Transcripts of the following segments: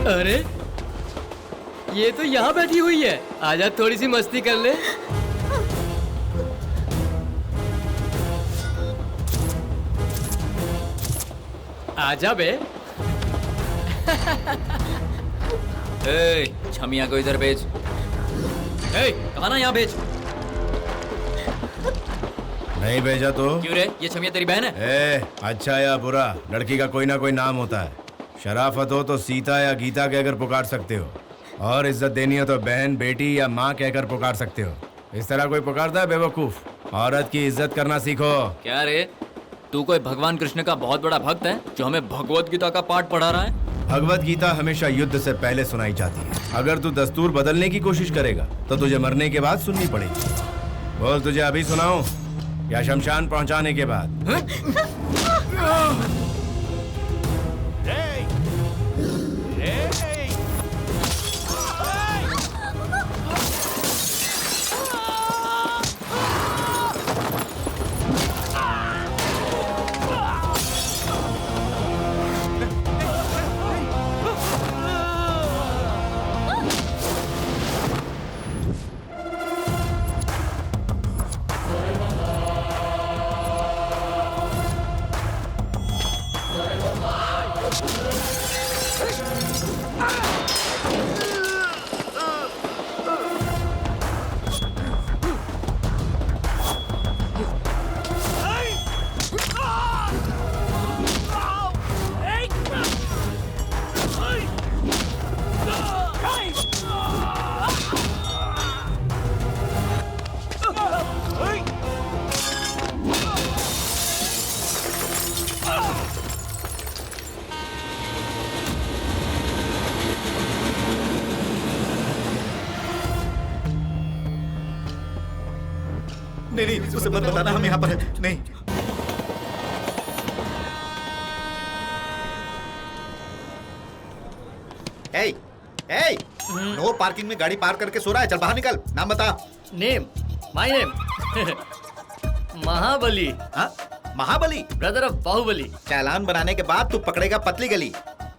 अरे ये तो यहाँ बैठी हुई है। आजा थोड़ी सी मस्ती कर ले। आजा बे। छमिया को इधर भेज। कमाना यहाँ भेज। नहीं भेजा तो? क्यों रे, ये छमिया तेरी बहन है? अच्छा या बुरा, लड़की का कोई ना कोई नाम होता है। शराफत हो तो सीता या गीता कहकर पुकार सकते हो, और इज्जत देनी हो तो बहन, बेटी या माँ कहकर पुकार सकते हो। इस तरह कोई पुकारता है बेवकूफ? औरत की इज्जत करना सीखो। क्या रे, तू कोई भगवान कृष्ण का बहुत बड़ा भक्त है जो हमें भगवत गीता का पाठ पढ़ा रहा है? भगवत गीता हमेशा युद्ध से पहले सुनाई जाती है। अगर तू दस्तूर बदलने की कोशिश करेगा तो तुझे मरने के बाद सुननी पड़ेगी। बोल, तुझे अभी सुनाऊं या शमशान पहुंचाने के बाद? नहीं, उसे मत बताना हम यहाँ पर हैं। नहीं। नो पार्किंग में गाड़ी पार्क करके सो रहा है। चल बाहर निकल। नाम बता। नेम, माय नेम महाबली। हाँ? महाबली, ब्रदर ऑफ बाहुबली। चालान बनाने के बाद तू पकड़ेगा पतली गली।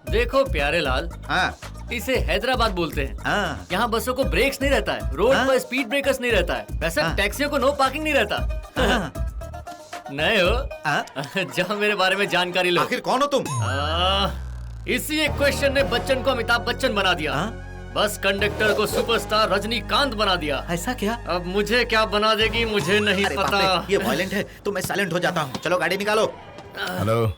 देखो प्यारे लाल, हाँ, इसे हैदराबाद बोलते हैं। हाँ। यहाँ बसों को ब्रेक्स नहीं रहता है, रोड पर स्पीड ब्रेकर्स नहीं रहता है, वैसे टैक्सियों को नो पार्किंग नहीं रहता। नए हो? जाओ मेरे बारे में जानकारी लो। आखिर कौन हो तुम? इसी एक क्वेश्चन ने बच्चन को अमिताभ बच्चन बना दिया। बस कंडक्टर को सुपरस्टार रजनीकांत बना दिया। ऐसा क्या? अब मुझे क्या बना देगी मुझे नहीं पता। ये वायलेंट है तो मैं साइलेंट हो जाता हूँ। चलो गाड़ी निकालो। हेलो,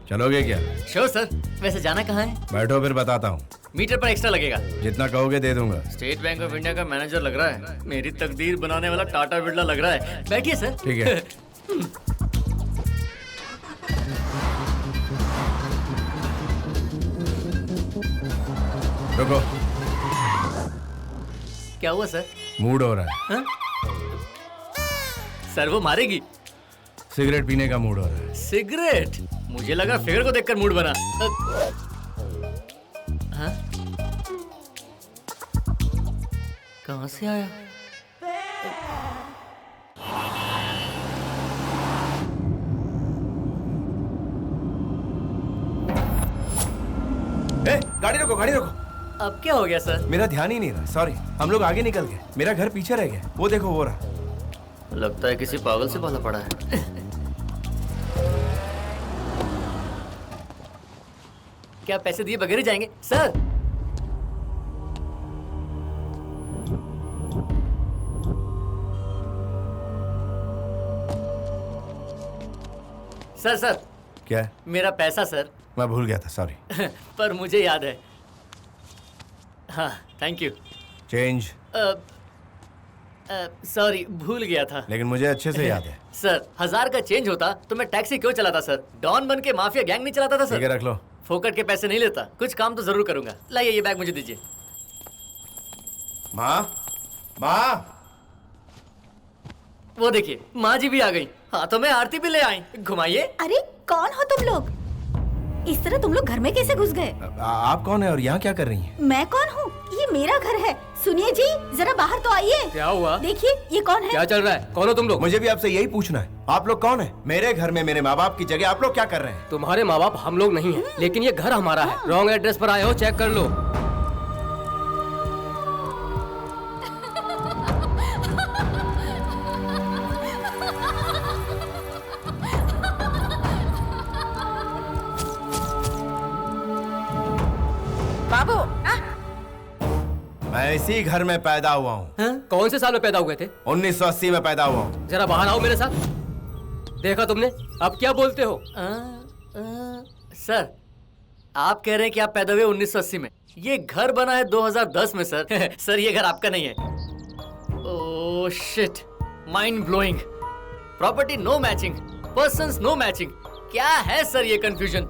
चलोगे क्या? Sure sir. वैसे जाना कहाँ है? बैठो फिर बताता हूँ। मीटर पर एक्स्ट्रा लगेगा। जितना कहोगे दे दूंगा। स्टेट बैंक ऑफ इंडिया का मैनेजर लग रहा है। मेरी तकदीर बनाने वाला टाटा बिरला लग रहा है। बैठिए सर। ठीक है। रुको। क्या हुआ सर? मूड हो रहा है। सर वो मारेगी। सिगरेट पीने का मूड हो रहा है। सिगरेट? मुझे लगा फिगर को देखकर मूड बना। हाँ? कहाँ से आया? गाड़ी रोको, गाड़ी रोको। अब क्या हो गया सर? मेरा ध्यान ही नहीं रहा, सॉरी। हम लोग आगे निकल गए, मेरा घर पीछे रह गया। वो देखो, वो रहा। लगता है किसी पागल से पाला पड़ा है। क्या पैसे दिए बगैर ही जाएंगे सर? Sir sir. क्या? मेरा पैसा सर। मैं भूल गया था, सॉरी। पर मुझे याद है। हाँ, थैंक यू। चेंज? सॉरी, भूल गया था। लेकिन मुझे अच्छे से याद है। सर, 1000 का चेंज होता तो मैं टैक्सी क्यों चलाता सर? डॉन बन के माफिया गैंग नहीं चलाता था सर। ठीक है, रख लो। फोकट के पैसे नहीं लेता, कुछ काम तो जरूर करूंगा। लाइए ये बैग मुझे दीजिए। माँ, माँ। वो देखिए, माँ जी भी आ गई। हाथों में आरती भी ले आई। घुमाइए। अरे कौन हो तुम लोग? इस तरह तुम लोग घर में कैसे घुस गए? आप कौन है और यहाँ क्या कर रही हैं? मैं कौन हूँ? ये मेरा घर है। सुनिए जी, जरा बाहर तो आइए। क्या हुआ? देखिए ये कौन है? क्या चल रहा है? कौन हो तुम लोग? मुझे भी आपसे यही पूछना है, आप लोग कौन है? मेरे घर में मेरे माँ बाप की जगह आप लोग क्या कर रहे हैं? तुम्हारे माँ बाप हम लोग नहीं है, लेकिन ये घर हमारा है। रॉन्ग एड्रेस पर आए हो, चेक कर लो। बाबू, मैं इसी घर में पैदा हुआ हूँ। कौन से साल में पैदा हुए थे? 1980 में पैदा हुआ हूँ। जरा बाहर आओ मेरे साथ। देखा तुमने? अब क्या बोलते हो? सर, आप कह रहे हैं कि आप पैदा हुए 1980 में। ये घर बना है 2010 में सर। सर ये घर आपका नहीं है। Oh shit, mind blowing. Property no matching, persons no matching. क्या है सर ये कंफ्यूजन?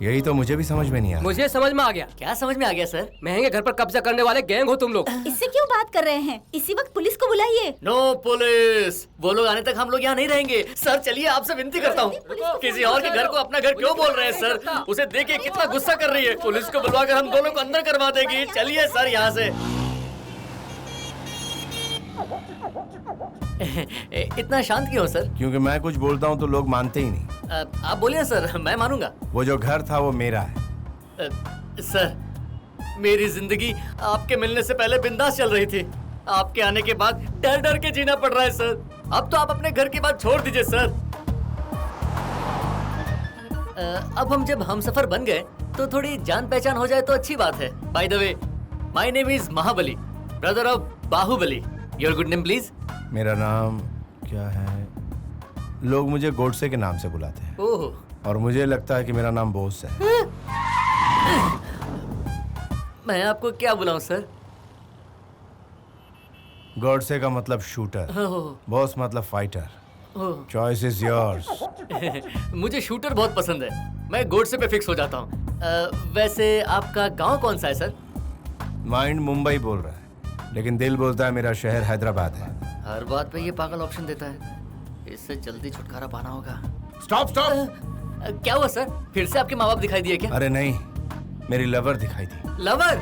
यही तो मुझे भी समझ में नहीं आया। मुझे समझ में आ गया। क्या समझ में आ गया सर? महंगे घर पर कब्जा करने वाले गैंग हो तुम लोग। इससे क्यों बात कर रहे हैं? इसी वक्त पुलिस को बुलाइए। नो पुलिस, वो लोग आने तक हम लोग यहाँ नहीं रहेंगे। सर चलिए, आपसे विनती करता हूँ। किसी और के घर को अपना घर क्यों बोल रहे हैं सर? उसे देखिए कितना गुस्सा कर रही है। पुलिस को बुलवाकर हम दोनों को अंदर करवा देगी। चलिए सर यहाँ से। इतना शांत क्यों सर? क्योंकि मैं कुछ बोलता हूँ तो लोग मानते ही नहीं। आप बोलिए सर, मैं मानूंगा। वो जो घर था वो मेरा है। सर, मेरी जिंदगी आपके मिलने से पहले बिंदास चल रही थी। आपके आने के बाद डर डर के जीना पड़ रहा है सर। अब तो आप अपने घर की बात छोड़ दीजिए सर। अब हम जब हमसफर बन गए तो थोड़ी जान पहचान हो जाए तो अच्छी बात है। By the way, my name is Mahabali, brother of Baahubali. Your good name please? मेरा नाम क्या है? लोग मुझे गोडसे के नाम से बुलाते हैं। ओह, और मुझे लगता है कि मेरा नाम बोस है। मैं आपको क्या बुलाऊं सर? गोडसे का मतलब शूटर, बॉस मतलब फाइटर। Choice is yours. मुझे शूटर बहुत पसंद है। मैं गोडसे पे फिक्स हो जाता हूँ। वैसे आपका गांव कौन सा है सर? माइंड मुंबई बोल रहा है, लेकिन दिल बोलता है मेरा शहर हैदराबाद है। हर बात पे ये पागल ऑप्शन देता है। इससे जल्दी छुटकारा पाना होगा। Stop stop. क्या हुआ सर? फिर से आपके माँ बाप दिखाई दिए क्या? अरे नहीं, मेरी लवर दिखाई दी। लवर?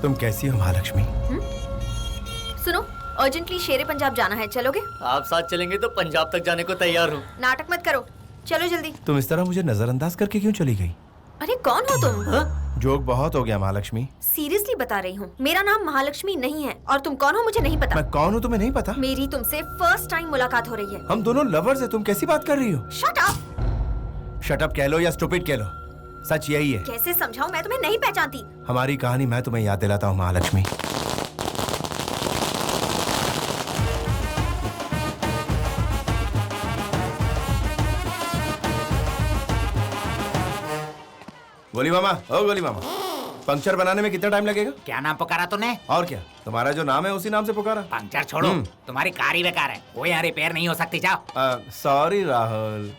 तुम कैसी हो महालक्ष्मी? सुनो, अर्जेंटली शेरे पंजाब जाना है, चलोगे? आप साथ चलेंगे तो पंजाब तक जाने को तैयार हूँ। नाटक मत करो, चलो जल्दी। तुम इस तरह मुझे नजरअंदाज करके क्यों चली गई? अरे कौन हो तुम? जोक बहुत हो गया महालक्ष्मी। सीरियसली बता रही हूँ, मेरा नाम महालक्ष्मी नहीं है और तुम कौन हो मुझे नहीं पता। मैं कौन हूँ तुम्हें नहीं पता? मेरी तुमसे फर्स्ट टाइम मुलाकात हो रही है। हम दोनों लवर्स हैं, तुम कैसी बात कर रही हो? Shut up. शट अप कह लो या स्टूपिड कह लो, सच यही है। कैसे समझाऊं, मैं तुम्हें नहीं पहचानती। हमारी कहानी मैं तुम्हें याद दिलाता हूँ महालक्ष्मी। गोली मामा, ओ गोली मामा, पंक्चर बनाने में कितना टाइम लगेगा? क्या नाम पुकारा तूने? और क्या, तुम्हारा जो नाम है उसी नाम से पुकारा। पंक्चर छोड़ो, तुम्हारी कार ही बेकार है, वो यहाँ रिपेयर नहीं हो सकती। जाओ। सॉरी राहुल।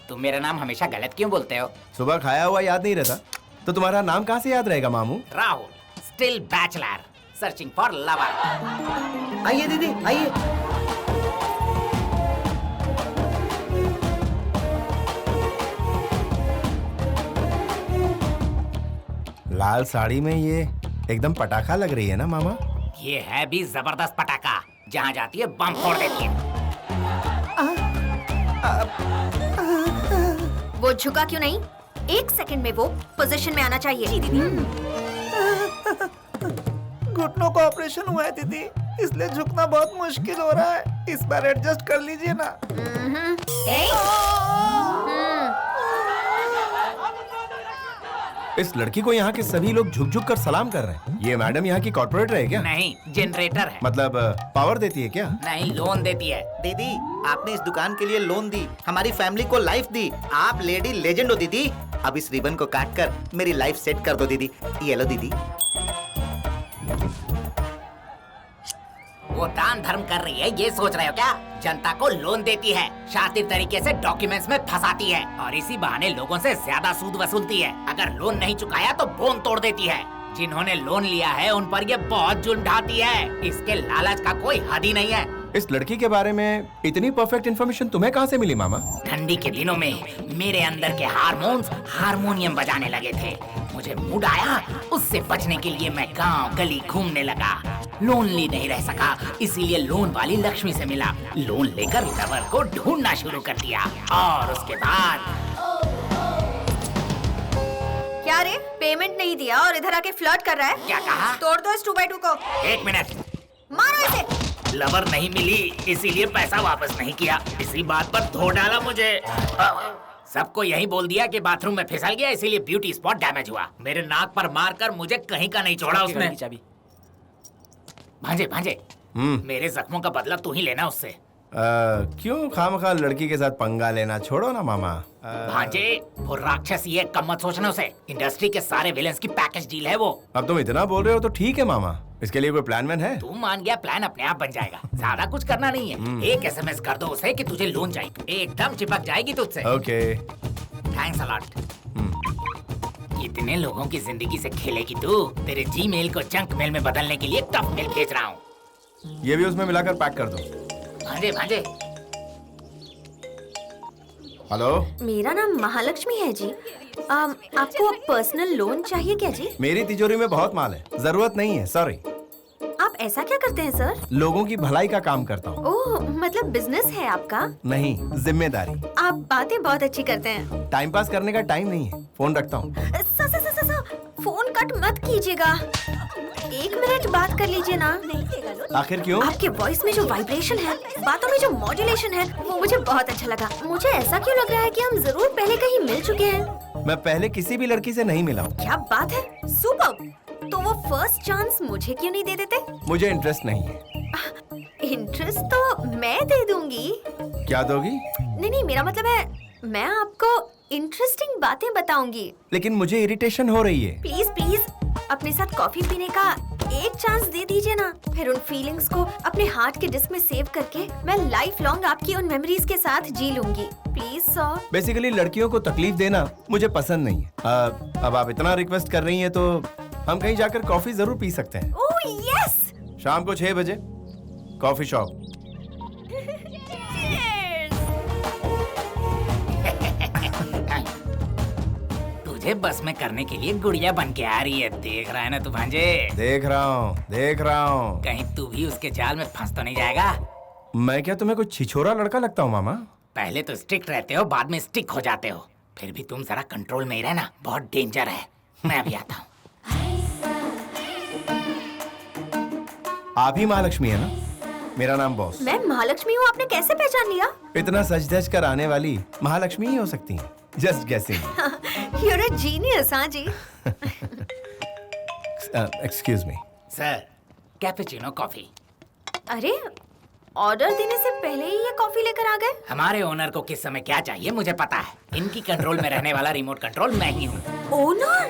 तुम मेरा नाम हमेशा गलत क्यों बोलते हो? सुबह खाया हुआ याद नहीं रहता तो तुम्हारा नाम कहाँ से याद रहेगा मामू? Rahul, still bachelor, searching for lover. आइए दीदी, आइए। लाल साड़ी में ये एकदम पटाखा लग रही है ना मामा? ये है भी जबरदस्त पटाखा, जहाँ जाती है बम फोड़ देती है। वो झुका क्यों नहीं? 1 सेकंड में वो पोजीशन में आना चाहिए। जी दीदी। घुटनों का ऑपरेशन हुआ है दीदी, इसलिए झुकना बहुत मुश्किल हो रहा है। इस बार एडजस्ट कर लीजिए ना। इस लड़की को यहाँ के सभी लोग झुक झुक कर सलाम कर रहे हैं। ये मैडम यहाँ की कॉर्पोरेटर है क्या? नहीं, जनरेटर है। मतलब पावर देती है क्या? नहीं, लोन देती है। दीदी, आपने इस दुकान के लिए लोन दी, हमारी फैमिली को लाइफ दी। आप लेडी लेजेंड हो दीदी। अब इस रिबन को काट कर मेरी लाइफ सेट कर दो दीदी। ये लो दीदी। वो दान धर्म कर रही है, ये सोच रहे हो क्या? जनता को लोन देती है, शातिर तरीके से डॉक्यूमेंट्स में फंसाती है और इसी बहाने लोगों से ज्यादा सूद वसूलती है। अगर लोन नहीं चुकाया तो बोन तोड़ देती है। जिन्होंने लोन लिया है उन पर ये बहुत जुल्म ढाती है। इसके लालच का कोई हद ही नहीं है। इस लड़की के बारे में इतनी परफेक्ट इन्फॉर्मेशन तुम्हें कहाँ से मिली मामा? ठंडी के दिनों में मेरे अंदर के हार्मोन्स हारमोनियम बजाने लगे थे। मुझे मूड आया, उससे बचने के लिए मैं गांव गली घूमने लगा। लोनली नहीं रह सका, इसीलिए लोन वाली लक्ष्मी से मिला। लोन लेकर लवर को ढूंढना शुरू कर दिया और उसके बाद क्या रे, पेमेंट नहीं दिया और इधर आके फ्लर्ट कर रहा है? क्या कहा? तोड़ दो इस 2x2 को। 1 मिनट। मारो इसे। लवर नहीं मिली, इसीलिए पैसा वापस नहीं किया। इसी बात पर धो डाला मुझे। सबको यही बोल दिया कि बाथरूम में फिसल गया, इसीलिए ब्यूटी स्पॉट डैमेज हुआ। मेरे नाक पर मारकर मुझे कहीं का नहीं छोड़ा उसने। भांजे भांजे, मेरे जख्मों का बदला तू ही लेना उससे। क्यों खामखा लड़की के साथ पंगा लेना? छोड़ो ना मामा। भांजे, वो राक्षस ही है, कम मत सोचना उसे। इंडस्ट्री के सारे विलेंस की पैकेज डील है वो। अब तुम इतना बोल रहे हो तो ठीक है मामा। इसके लिए कोई प्लान वैन है? तू मान गया, प्लान अपने आप बन जाएगा। ज्यादा कुछ करना नहीं है। एक SMS कर दो उसे कि तुझे लोन चाहिए, एकदम चिपक जाएगी तुझसे। ओके। Thanks a lot. इतने लोगों की जिंदगी से खेलेगी तू। तेरे जीमेल को जंक मेल में बदलने के लिए टफ मेल भेज रहा हूँ। ये भी उसमें मिलाकर पैक कर दो। भांजे भांजे। हेलो, मेरा नाम महालक्ष्मी है जी। आपको पर्सनल लोन चाहिए क्या जी? मेरी तिजोरी में बहुत माल है, जरूरत नहीं है। सॉरी। आप ऐसा क्या करते हैं सर? लोगों की भलाई का काम करता हूँ। ओह, मतलब बिजनेस है आपका? नहीं, जिम्मेदारी। आप बातें बहुत अच्छी करते हैं। टाइम पास करने का टाइम नहीं है। फोन रखता हूँ। फोन कट मत कीजिएगा, 1 मिनट बात कर लीजिए ना। आखिर क्यों? आपके वॉइस में जो वाइब्रेशन है, बातों में जो मॉड्यूलेशन है, वो मुझे बहुत अच्छा लगा। मुझे ऐसा क्यों लग रहा है कि हम जरूर पहले कहीं मिल चुके हैं। मैं पहले किसी भी लड़की से नहीं मिला हूँ। क्या बात है, सुपर्ब। तो वो फर्स्ट चांस मुझे क्यों नहीं दे देते? मुझे इंटरेस्ट नहीं है। इंटरेस्ट तो मैं दे दूंगी। क्या दोगी? नहीं, मेरा मतलब है मैं आपको इंटरेस्टिंग बातें बताऊंगी। लेकिन मुझे इरिटेशन हो रही है। प्लीज अपने साथ कॉफी पीने का एक चांस दे दीजिए ना। फिर उन फीलिंग्स को अपने हार्ट के डिस्क में सेव करके मैं लाइफ लॉन्ग आपकी उन मेमोरीज के साथ जी लूंगी। Please sir. बेसिकली लड़कियों को तकलीफ देना मुझे पसंद नहीं है। अब आप इतना रिक्वेस्ट कर रही हैं तो हम कहीं जाकर कॉफी जरूर पी सकते हैं। Oh yes. शाम को 6 बजे कॉफी शॉप। तुझे बस में करने के लिए गुड़िया बन के आ रही है। देख रहा है ना तू भांजे? देख रहा हूँ। कहीं तू भी उसके जाल में फंस तो नहीं जाएगा? मैं क्या तुम्हें कुछ छिछोरा लड़का लगता हूँ मामा? पहले तो स्ट्रिक्ट रहते हो, बाद में स्टिक हो जाते हो। फिर भी तुम जरा कंट्रोल में ही रहना, बहुत डेंजर है। मैं अभी आता हूँ। आप ही महालक्ष्मी है ना? मेरा नाम बॉस। मैं महालक्ष्मी हूँ, आपने कैसे पहचान लिया? इतना सज धज कर आने वाली महालक्ष्मी ही हो सकती हैं। Just guessing. You're a genius, हाँ जी। Excuse me. Sir, cappuccino coffee. अरे, ऑर्डर देने से पहले ही ये कॉफी लेकर आ गए? हमारे ओनर को किस समय क्या चाहिए मुझे पता है। इनकी कंट्रोल में रहने वाला रिमोट कंट्रोल मैं ही हूँ। ओनर?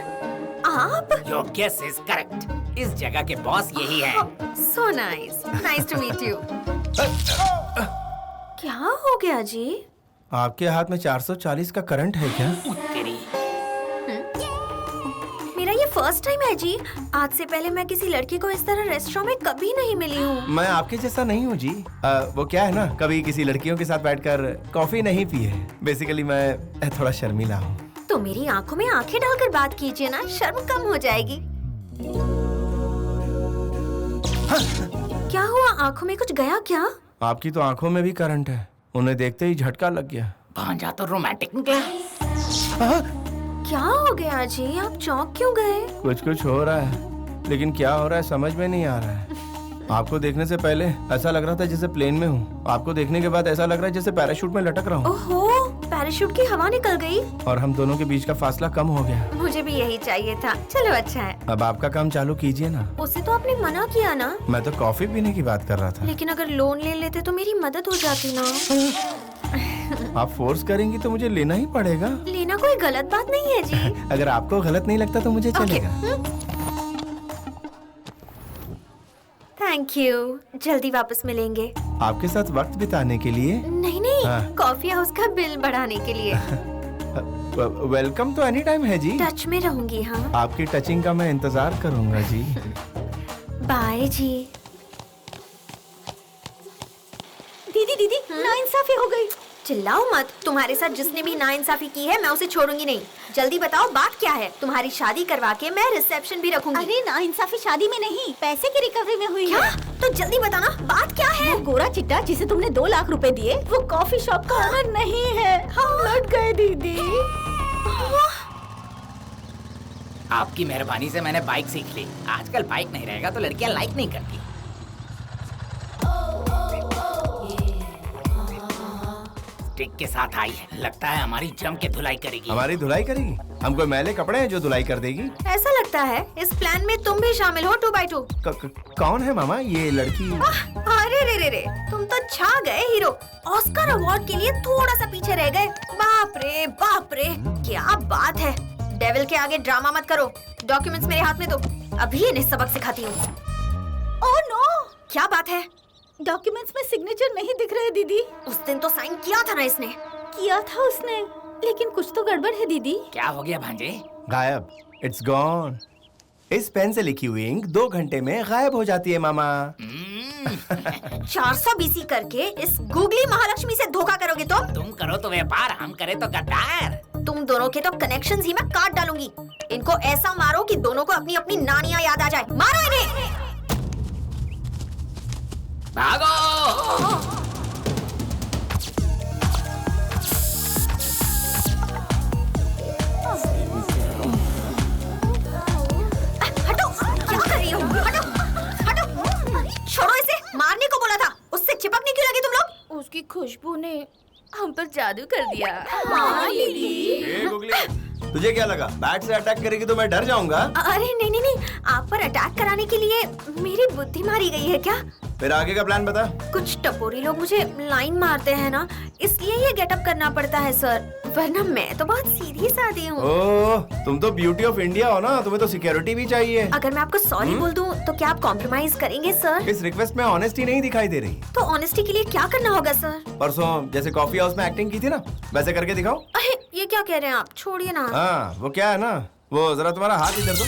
आप? Your guess is correct. इस जगह के बॉस यही है। So nice. Nice to meet you. क्या हो गया जी? आपके हाथ में 440 का करंट है क्या? तेरी। मेरा ये फर्स्ट टाइम है जी। आज से पहले मैं किसी लड़की को इस तरह रेस्टोरेंट में कभी नहीं मिली हूँ। मैं आपके जैसा नहीं हूँ जी। वो क्या है ना, कभी किसी लड़कियों के साथ बैठकर कॉफी नहीं पी है। बेसिकली मैं थोड़ा शर्मीला हूँ। तो मेरी आंखों में आंखें डालकर बात कीजिए ना, शर्म कम हो जाएगी। क्या हुआ, आंखों में कुछ गया क्या? आपकी तो आंखों में भी करंट है। उन्हें देखते ही झटका लग गया। भांजा तो रोमांटिक निकला। क्या हो गया जी, आप चौंक क्यों गए? कुछ हो रहा है, लेकिन क्या हो रहा है समझ में नहीं आ रहा है। आपको देखने से पहले ऐसा लग रहा था जैसे प्लेन में हूँ। आपको देखने के बाद ऐसा लग रहा है जैसे पैराशूट में लटक रहा हूँ। ओहो, पैराशूट की हवा निकल गई और हम दोनों के बीच का फासला कम हो गया। मुझे भी यही चाहिए था। चलो अच्छा है। अब आपका काम चालू कीजिए ना। उसे तो आपने मना किया ना। मैं तो कॉफी पीने की बात कर रहा था। लेकिन अगर लोन ले लेते तो मेरी मदद हो जाती ना। आप फोर्स करेंगी तो मुझे लेना ही पड़ेगा। लेना कोई गलत बात नहीं है जी। अगर आपको गलत नहीं लगता तो मुझे चलेगा। थैंक यू, जल्दी वापस मिलेंगे। आपके साथ वक्त बिताने के लिए। नहीं नहीं, हाँ। कॉफी हाउस का बिल बढ़ाने के लिए। वेलकम तो एनी टाइम है जी। टच में रहूंगी। हाँ, आपकी टचिंग का मैं इंतजार करूंगा जी। बाय जी। दीदी दीदी नाइंसाफी हो गई। चिल्लाओ मत, तुम्हारे साथ जिसने भी नाइंसाफी की है मैं उसे छोड़ूंगी नहीं। जल्दी बताओ बात क्या है। तुम्हारी शादी करवा के मैं रिसेप्शन भी रखूंगी। अरे नाइंसाफी शादी में नहीं, पैसे की रिकवरी में हुई क्या? है। तो जल्दी बताना बात क्या है। वो गोरा चिट्टा जिसे तुमने 2 लाख रुपए दिए, वो कॉफी शॉप का ओनर नहीं है। हम लौट गए दीदी। आपकी मेहरबानी से मैंने बाइक सीख ली। आजकल बाइक नहीं रहेगा तो लड़कियां लाइक नहीं करती। स्टिक के साथ आई है, लगता है हमारी जम के धुलाई करेगी। हमारी धुलाई करेगी? हम कोई मैले कपड़े हैं जो धुलाई कर देगी? ऐसा लगता है इस प्लान में तुम भी शामिल हो 2x2। कौन है मामा ये लड़की? अरे रे रे रे, तुम तो छा गए हीरो। ऑस्कर अवार्ड के लिए थोड़ा सा पीछे रह गए। बाप रे, क्या बात है। डेविल के आगे ड्रामा मत करो। डॉक्यूमेंट्स मेरे हाथ में दो, अभी इन्हें सबक सिखाती हूँ। ओह नो, क्या बात है? डॉक्यूमेंट्स में सिग्नेचर नहीं दिख रहे दीदी। उस दिन तो साइन किया था ना इसने। किया था उसने, लेकिन कुछ तो गड़बड़ है दीदी। क्या हो गया भांजे? गायब। It's gone. इस पेन से लिखी हुई इंक 2 घंटे में गायब हो जाती है मामा। 400 बीसी करके इस गूगली महालक्ष्मी से धोखा करोगे तुम करो तो व्यापार, हम करे तो गद्दार। तुम दोनों के तो कनेक्शंस ही मैं काट डालूंगी। इनको ऐसा मारो कि दोनों को अपनी अपनी नानियां याद आ जाए। मारो इन्हें। भागो! हटो, क्या कर रही हो? हटो, छोड़ो इसे। मारने को बोला था, उससे चिपकने क्यों लगे तुम लोग? उसकी खुशबू ने हम पर जादू कर दिया। हाँ दीदी। तुझे क्या लगा बैट से अटैक करेगी तो मैं डर जाऊंगा? अरे नहीं, आप पर अटैक कराने के लिए मेरी बुद्धि मारी गई है क्या? फिर आगे का प्लान बता। कुछ टपोरी लोग मुझे लाइन मारते हैं ना, इसलिए ये गेटअप करना पड़ता है सर, वरना मैं तो बहुत सीधी सादी हूँ। ओह, तुम तो ब्यूटी ऑफ इंडिया हो ना, तुम्हें तो सिक्योरिटी भी चाहिए। अगर मैं आपको सॉरी बोल दूं तो क्या आप कॉम्प्रोमाइज करेंगे सर? इस रिक्वेस्ट में ऑनेस्टी नहीं दिखाई दे रही। तो ऑनेस्टी के लिए क्या करना होगा सर? परसों जैसे कॉफी हाउस में एक्टिंग की थी ना, वैसे करके दिखाओ। अरे ये क्या कह रहे हैं आप? छोड़िए ना। हाँ, वो क्या है ना, वो जरा तुम्हारा हाथ इधर दो।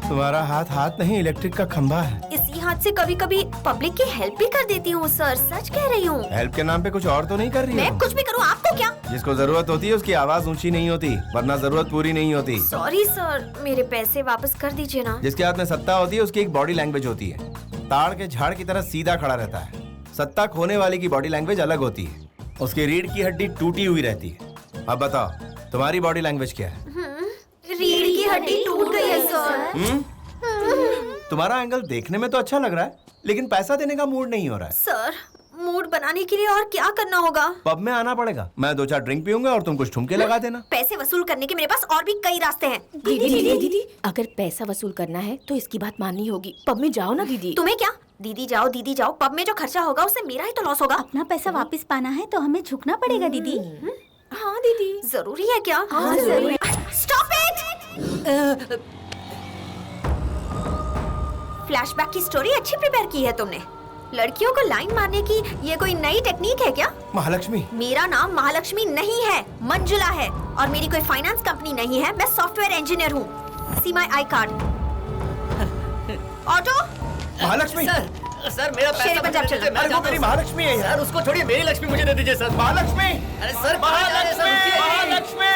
तुम्हारा हाथ नहीं, इलेक्ट्रिक का खंभा है। इसी हाथ से कभी कभी पब्लिक की हेल्प भी कर देती हूँ सर, सच कह रही हूँ। हेल्प के नाम पे कुछ और तो नहीं कर रही मैं हो? कुछ भी करूँ आपको क्या? जिसको जरूरत होती है उसकी आवाज ऊंची नहीं होती, वरना जरूरत पूरी नहीं होती। सॉरी सर, मेरे पैसे वापस कर दीजिए ना। जिसके हाथ में सत्ता होती है उसकी एक बॉडी लैंग्वेज होती है। ताड़ के झाड़ की तरह सीधा खड़ा रहता है। सत्ता खोने वाले की बॉडी लैंग्वेज अलग होती है, उसकी रीढ़ की हड्डी टूटी हुई रहती है। अब बताओ तुम्हारी बॉडी लैंग्वेज क्या है? रीढ़ की हड्डी टूट गई है सर। तुम्हारा एंगल देखने में तो अच्छा लग रहा है, लेकिन पैसा देने का मूड नहीं हो रहा है। सर, मूड बनाने के लिए और क्या करना होगा? पब में आना पड़ेगा, मैं 2-4 ड्रिंक पीऊंगा और तुम कुछ ठुमके लगा देना। पैसे वसूल करने के मेरे पास और भी कई रास्ते हैं। दीदी, अगर पैसा वसूल करना है तो इसकी बात माननी होगी। पब में जाओ ना दीदी। तुम्हें क्या? दीदी जाओ, पब में जो खर्चा होगा उससे मेरा ही तो लॉस होगा। अपना पैसा वापस पाना है तो हमें झुकना पड़ेगा दीदी। हाँ दीदी, जरूरी है क्या? हाँ, जरूरी। Stop it! फ्लैशबैक की स्टोरी अच्छी प्रिपेयर की है तुमने। लड़कियों को लाइन मारने की ये कोई नई टेक्निक है क्या? महालक्ष्मी। मेरा नाम महालक्ष्मी नहीं है, मंजुला है, और मेरी कोई फाइनेंस कंपनी नहीं है। मैं सॉफ्टवेयर इंजीनियर हूँ। See my I card. Auto. Mahalakshmi. Sir मेरा शेरे पैसा पंजाब मुझे चलो। दे दीजिए, मैं अरे वो जाता मेरी हूँ। महालक्ष्मी है यार। सर उसको छोड़िए, मेरी लक्ष्मी मुझे दे दीजिए सर। महालक्ष्मी। अरे सर, कहाँ जा रहे हैं सर? रुकिए। महालक्ष्मी।